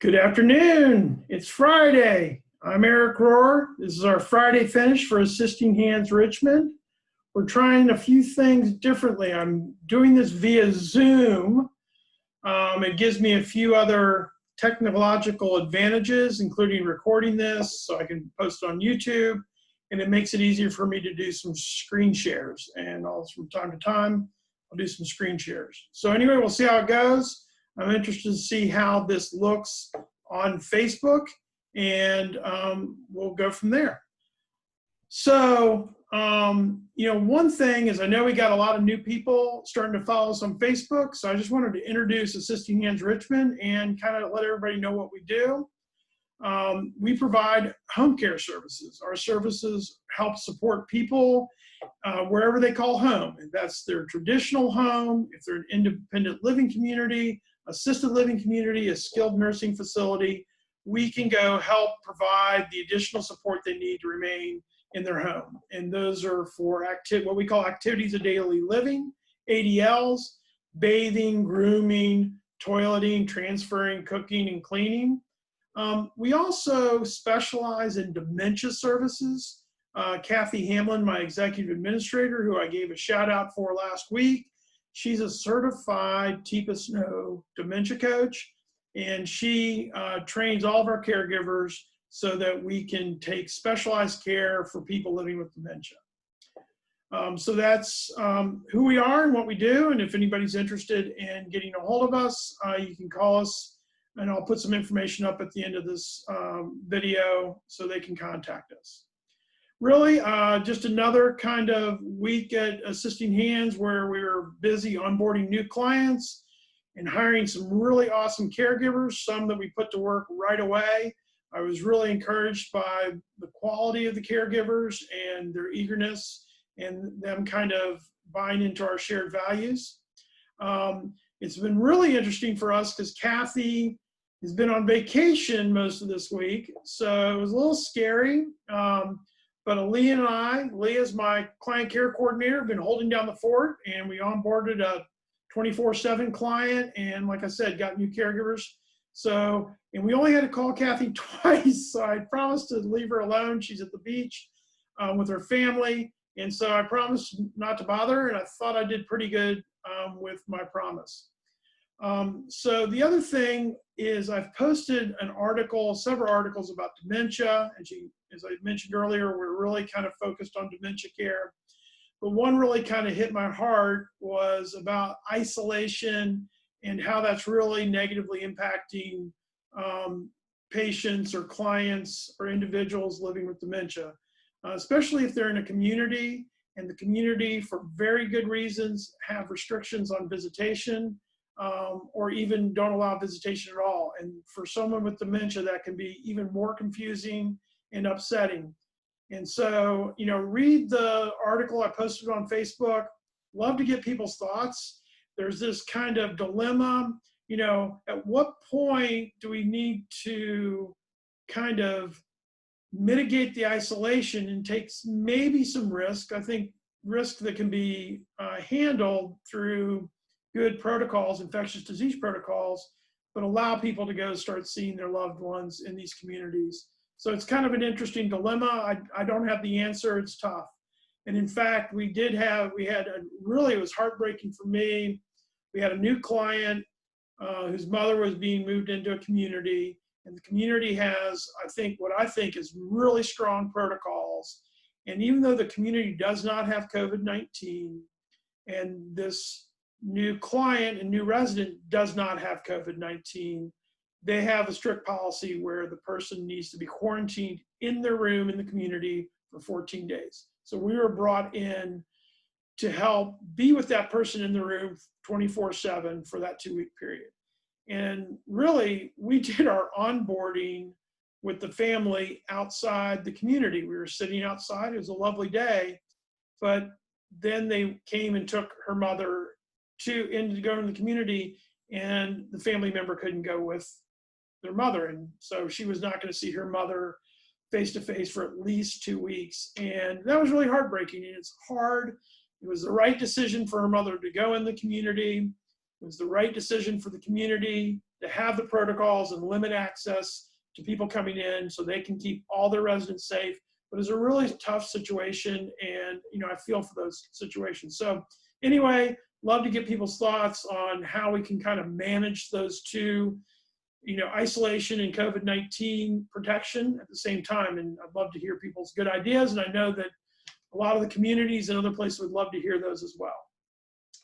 Good afternoon. It's Friday. I'm Eric Rohr. This is our Friday finish for Assisting Hands Richmond. We're trying a few things differently. I'm doing this via Zoom. It gives me a few other technological advantages, including recording this so I can post it on YouTube, and it makes it easier for me to do some screen shares. And from time to time, I'll do some screen shares. So anyway, we'll see how it goes. I'm interested to see how this looks on Facebook, and we'll go from there. So, one thing is I know we got a lot of new people starting to follow us on Facebook, so I just wanted to introduce Assisting Hands Richmond and kind of let everybody know what we do. We provide home care services. Our services help support people wherever they call home. If that's their traditional home, if they're an independent living community, assisted living community, a skilled nursing facility, we can go help provide the additional support they need to remain in their home. And those are for what we call activities of daily living, ADLs, bathing, grooming, toileting, transferring, cooking, and cleaning. We also specialize in dementia services. Kathy Hamlin, my executive administrator, who I gave a shout out for last week, she's a certified TPA SNO dementia coach, and she trains all of our caregivers so that we can take specialized care for people living with dementia. So that's who we are and what we do, and if anybody's interested in getting a hold of us, you can call us, and I'll put some information up at the end of this video so they can contact us. Really, just another kind of week at Assisting Hands where we were busy onboarding new clients and hiring some really awesome caregivers, some that we put to work right away. I was really encouraged by the quality of the caregivers and their eagerness and them kind of buying into our shared values. It's been really interesting for us because Kathy has been on vacation most of this week, so it was a little scary. But Aaliyah and I, Leah's my client care coordinator, have been holding down the fort, and we onboarded a 24/7 client, and like I said, got new caregivers. So, and we only had to call Kathy twice, so I promised to leave her alone. She's at the beach with her family, and so I promised not to bother her, and I thought I did pretty good with my promise. So the other thing is I've posted several articles about dementia, and as I mentioned earlier, we're really kind of focused on dementia care. But one really kind of hit my heart was about isolation and how that's really negatively impacting patients or clients or individuals living with dementia, especially if they're in a community, and the community, for very good reasons, have restrictions on visitation, or even don't allow visitation at all. And for someone with dementia, that can be even more confusing and upsetting. And so, read the article I posted on Facebook. Love to get people's thoughts. There's this kind of dilemma, at what point do we need to kind of mitigate the isolation and take maybe some risk? I think risk that can be handled through good protocols, infectious disease protocols, but allow people to go start seeing their loved ones in these communities. So it's kind of an interesting dilemma. I don't have the answer. It's tough. And in fact, it was heartbreaking for me. We had a new client whose mother was being moved into a community, and the community has, what I think is really strong protocols. And even though the community does not have COVID-19, and this new client and new resident does not have COVID-19, they have a strict policy where the person needs to be quarantined in their room in the community for 14 days. So we were brought in to help be with that person in the room 24/7 for that 2-week period. And really, we did our onboarding with the family outside the community. We were sitting outside. It was a lovely day, but then they came and took her mother to go in the community, and the family member couldn't go with their mother. And so she was not going to see her mother face to face for at least 2 weeks. And that was really heartbreaking. And it's hard. It was the right decision for her mother to go in the community. It was the right decision for the community to have the protocols and limit access to people coming in so they can keep all their residents safe. But it's a really tough situation, and I feel for those situations. So anyway, love to get people's thoughts on how we can kind of manage those two, isolation and COVID-19 protection at the same time. And I'd love to hear people's good ideas. And I know that a lot of the communities and other places would love to hear those as well.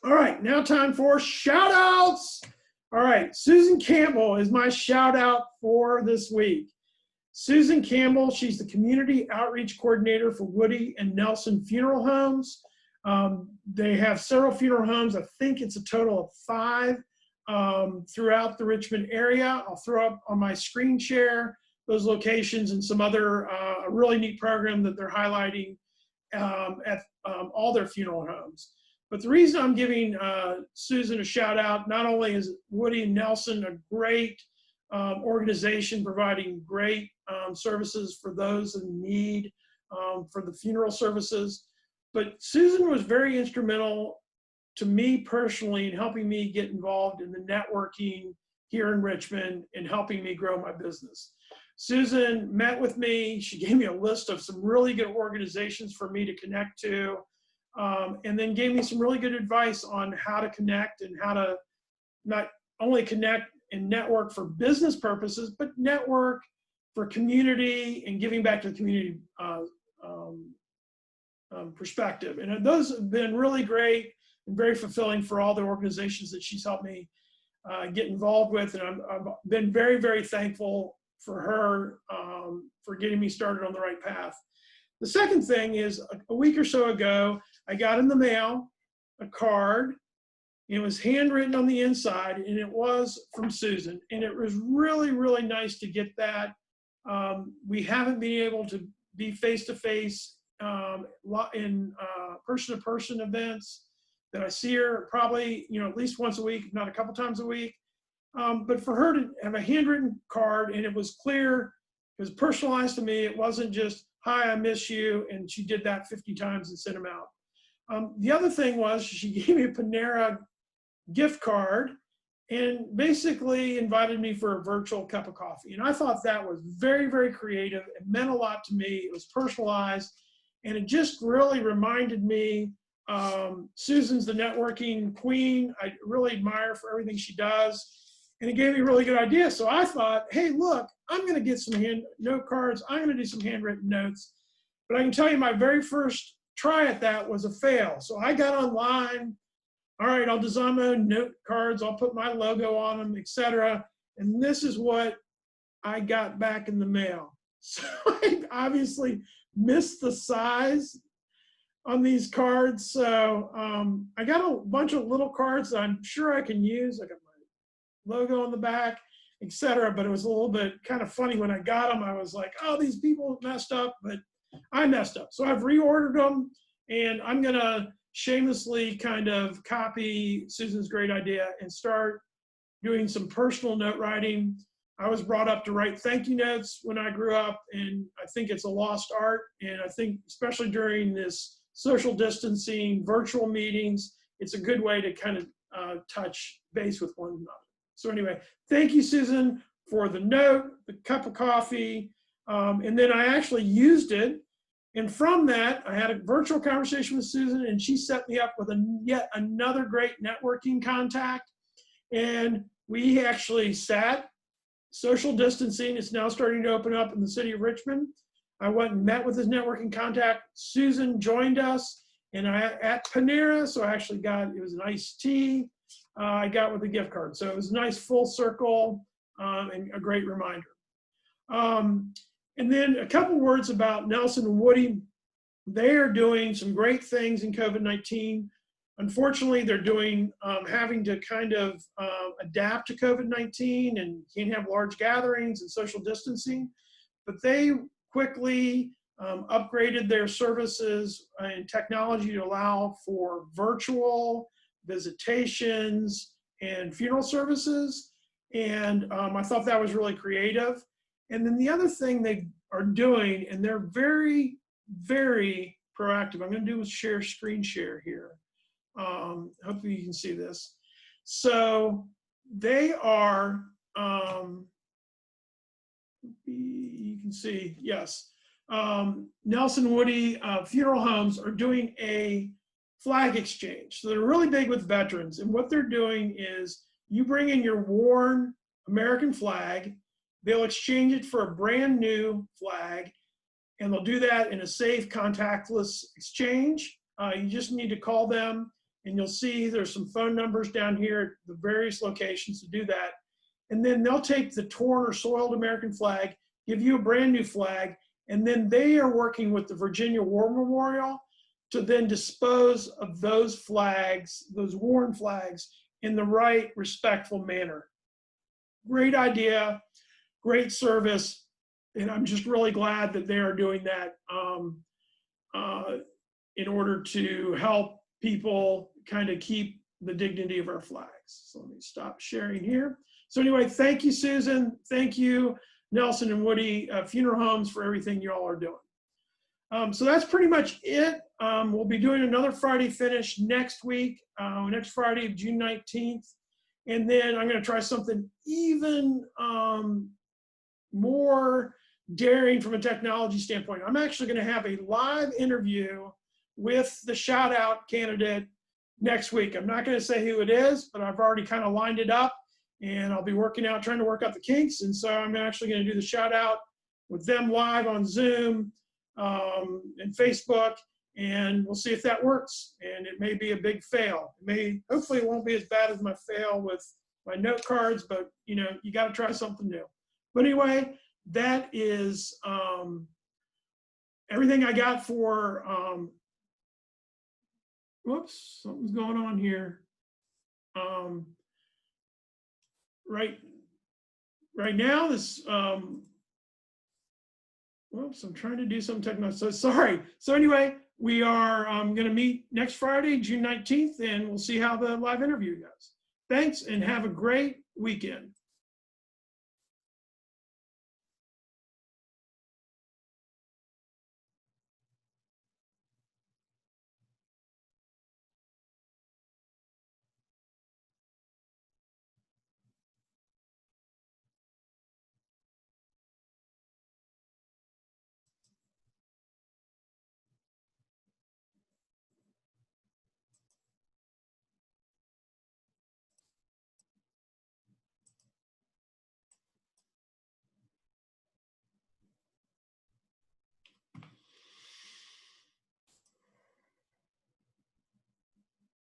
All right, now time for shout outs. All right, Susan Campbell is my shout out for this week. Susan Campbell, she's the Community Outreach Coordinator for Woody and Nelsen Funeral Homes. They have several funeral homes. I think it's a total of 5 throughout the Richmond area. I'll throw up on my screen share those locations and some other a really neat program that they're highlighting at all their funeral homes. But the reason I'm giving Susan a shout out, not only is Woody and Nelsen a great organization providing great services for those in need for the funeral services, but Susan was very instrumental to me personally in helping me get involved in the networking here in Richmond and helping me grow my business. Susan met with me. She gave me a list of some really good organizations for me to connect to, and then gave me some really good advice on how to connect and how to not only connect and network for business purposes, but network for community and giving back to the community perspective. And those have been really great and very fulfilling for all the organizations that she's helped me get involved with. And I've been very, very thankful for her for getting me started on the right path. The second thing is a week or so ago, I got in the mail a card. It was handwritten on the inside, and it was from Susan. And it was really, really nice to get that. We haven't been able to be face-to-face in person-to-person events that I see her probably, at least once a week, if not a couple times a week. But for her to have a handwritten card, and it was clear, it was personalized to me. It wasn't just, hi, I miss you, and she did that 50 times and sent them out. The other thing was she gave me a Panera gift card and basically invited me for a virtual cup of coffee. And I thought that was very, very creative. It meant a lot to me. It was personalized. And it just really reminded me, Susan's the networking queen. I really admire for everything she does. And it gave me a really good idea. So I thought, hey, look, I'm going to get some note cards. I'm going to do some handwritten notes. But I can tell you my very first try at that was a fail. So I got online. All right, I'll design my own note cards. I'll put my logo on them, etc. And this is what I got back in the mail. So I obviously missed the size on these cards. So I got a bunch of little cards that I'm sure I can use. I got my logo on the back, etc. But it was a little bit kind of funny when I got them. I was like, oh, these people messed up, but I messed up. So I've reordered them, and I'm going to shamelessly kind of copy Susan's great idea and start doing some personal note writing. I was brought up to write thank you notes when I grew up, and I think it's a lost art. And I think especially during this social distancing, virtual meetings, it's a good way to kind of touch base with one another. So anyway, thank you, Susan, for the note, the cup of coffee, and then I actually used it. And from that, I had a virtual conversation with Susan, and she set me up with yet another great networking contact. And we actually sat, social distancing. It's now starting to open up in the city of Richmond. I went and met with this networking contact. Susan joined us, and at Panera, so I actually got, it was an iced tea. I got with a gift card. So it was a nice full circle and a great reminder. And then a couple words about Nelsen and Woody. They are doing some great things in COVID-19. Unfortunately, they're having to kind of adapt to COVID-19 and can't have large gatherings and social distancing. But they quickly upgraded their services and technology to allow for virtual visitations and funeral services. And I thought that was really creative. And then the other thing they are doing, and they're very, very proactive. I'm going to do a screen share here. Hopefully you can see this. So they are you can see, yes. Nelsen Woody Funeral Homes are doing a flag exchange. So they're really big with veterans. And what they're doing is you bring in your worn American flag, they'll exchange it for a brand new flag, and they'll do that in a safe, contactless exchange. You just need to call them, and you'll see there's some phone numbers down here at the various locations to do that. And then they'll take the torn or soiled American flag, give you a brand new flag, and then they are working with the Virginia War Memorial to then dispose of those flags, those worn flags, in the right, respectful manner. Great idea, great service, and I'm just really glad that they are doing that in order to help people kind of keep the dignity of our flags. So let me stop sharing here. So anyway, thank you, Susan. Thank you, Nelsen and Woody Funeral Homes, for everything you all are doing. So that's pretty much it. We'll be doing another Friday finish next week, next Friday, June 19th. And then I'm going to try something even more daring from a technology standpoint. I'm actually going to have a live interview with the Shoutout candidate next week. I'm not going to say who it is, but I've already kind of lined it up, and I'll be trying to work out the kinks. And so I'm actually going to do the Shoutout with them live on Zoom and Facebook, and we'll see if that works. And it may be a big fail. Hopefully it won't be as bad as my fail with my note cards, but you know, you got to try something new. But anyway, that is everything I got for, whoops, something's going on here. Right now, this, whoops, I'm trying to do some technology, so sorry. So anyway, we are going to meet next Friday, June 19th, and we'll see how the live interview goes. Thanks, and have a great weekend.